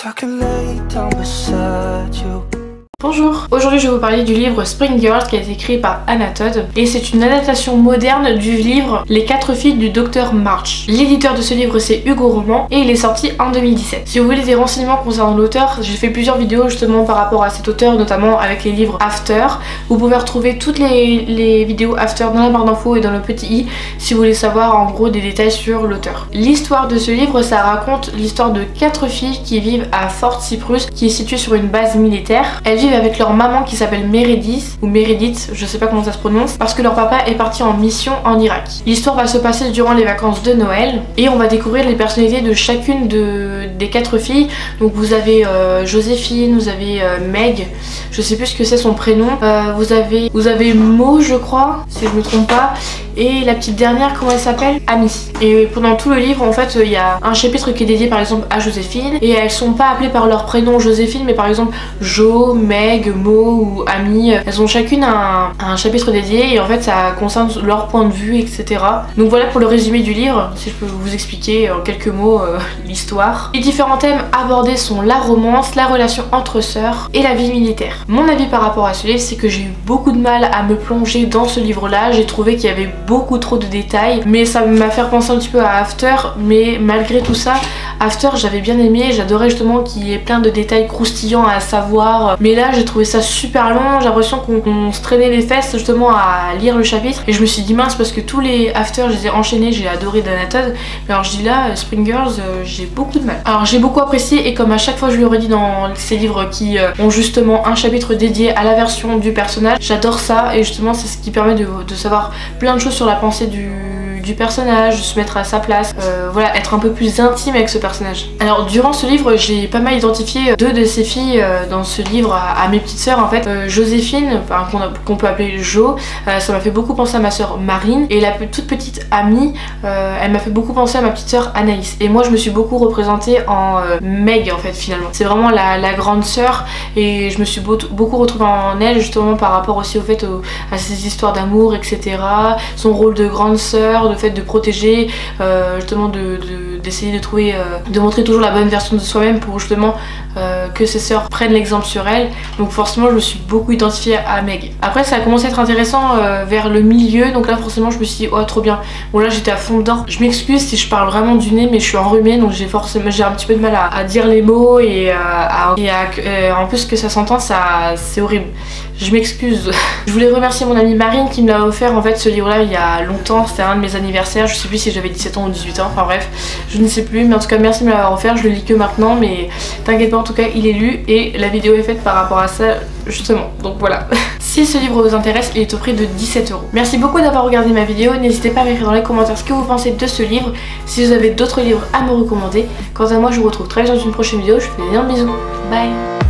If I could lay down beside you. Bonjour, aujourd'hui je vais vous parler du livre Spring Girls qui a été écrit par Hannah Todd et c'est une adaptation moderne du livre Les 4 filles du Dr March. L'éditeur de ce livre c'est Hugo Roman et il est sorti en 2017. Si vous voulez des renseignements concernant l'auteur, j'ai fait plusieurs vidéos justement par rapport à cet auteur, notamment avec les livres After. Vous pouvez retrouver toutes les vidéos After dans la barre d'infos et dans le petit i si vous voulez savoir en gros des détails sur l'auteur. L'histoire de ce livre, ça raconte l'histoire de 4 filles qui vivent à Fort Cyprus qui est située sur une base militaire. Elles vivent avec leur maman qui s'appelle Meredith, ou Meredith, je sais pas comment ça se prononce, parce que leur papa est parti en mission en Irak. L'histoire va se passer durant les vacances de Noël et on va découvrir les personnalités de chacune des 4 filles. Donc vous avez Joséphine, vous avez Meg, je sais plus ce que c'est son prénom, vous avez Mo je crois, si je me trompe pas, et la petite dernière, comment elle s'appelle? Amy. Et pendant tout le livre en fait il y a un chapitre qui est dédié par exemple à Joséphine et elles sont pas appelées par leur prénom Joséphine mais par exemple Jo, Meg, Mo ou Amy, elles ont chacune un chapitre dédié et en fait ça concerne leur point de vue, etc. Donc voilà pour le résumé du livre, si je peux vous expliquer en quelques mots l'histoire. Les différents thèmes abordés sont la romance, la relation entre sœurs et la vie militaire. Mon avis par rapport à ce livre, c'est que j'ai eu beaucoup de mal à me plonger dans ce livre là, j'ai trouvé qu'il y avait beaucoup trop de détails, mais ça m'a fait penser un petit peu à After, mais malgré tout ça, After j'avais bien aimé, j'adorais justement qu'il y ait plein de détails croustillants à savoir, mais là j'ai trouvé ça super long, j'ai l'impression qu'on se traînait les fesses justement à lire le chapitre et je me suis dit mince parce que tous les After je les ai enchaînés, j'ai adoré d'Hannah Todd, mais alors je dis là Spring Girls j'ai beaucoup de mal. Alors j'ai beaucoup apprécié et comme à chaque fois je le redis dans ces livres qui ont justement un chapitre dédié à la version du personnage, j'adore ça et justement c'est ce qui permet de savoir plein de choses sur la pensée du personnage, de se mettre à sa place, voilà, être un peu plus intime avec ce personnage. Alors durant ce livre j'ai pas mal identifié 2 de ces filles dans ce livre à mes petites sœurs en fait. Joséphine, enfin, qu'on peut appeler Jo, ça m'a fait beaucoup penser à ma sœur Marine et la toute petite Amy, elle m'a fait beaucoup penser à ma petite sœur Anaïs et moi je me suis beaucoup représentée en Meg en fait finalement. C'est vraiment la grande sœur et je me suis beaucoup retrouvée en elle justement par rapport aussi au fait à ses histoires d'amour, etc. Son rôle de grande sœur, le fait de protéger, justement d'essayer de trouver, de montrer toujours la bonne version de soi-même pour justement que ses sœurs prennent l'exemple sur elle. Donc forcément je me suis beaucoup identifiée à Meg. Après ça a commencé à être intéressant vers le milieu, donc là forcément je me suis dit oh trop bien. Bon là j'étais à fond dedans. Je m'excuse si je parle vraiment du nez mais je suis enrhumée donc j'ai un petit peu de mal à dire les mots et en plus que ça s'entend, c'est horrible. Je m'excuse. Je voulais remercier mon amie Marine qui me l'a offert en fait ce livre là il y a longtemps, c'était un de mes anniversaires, je sais plus si j'avais 17 ans ou 18 ans, enfin bref, je ne sais plus mais en tout cas merci de me l'avoir offert, je le lis que maintenant mais t'inquiète pas en tout cas il est lu et la vidéo est faite par rapport à ça justement, donc voilà. Si ce livre vous intéresse, il est au prix de 17 €. Merci beaucoup d'avoir regardé ma vidéo, n'hésitez pas à m'écrire dans les commentaires ce que vous pensez de ce livre, si vous avez d'autres livres à me recommander. Quant à moi je vous retrouve très vite dans une prochaine vidéo, je vous fais des énormes bisous, bye.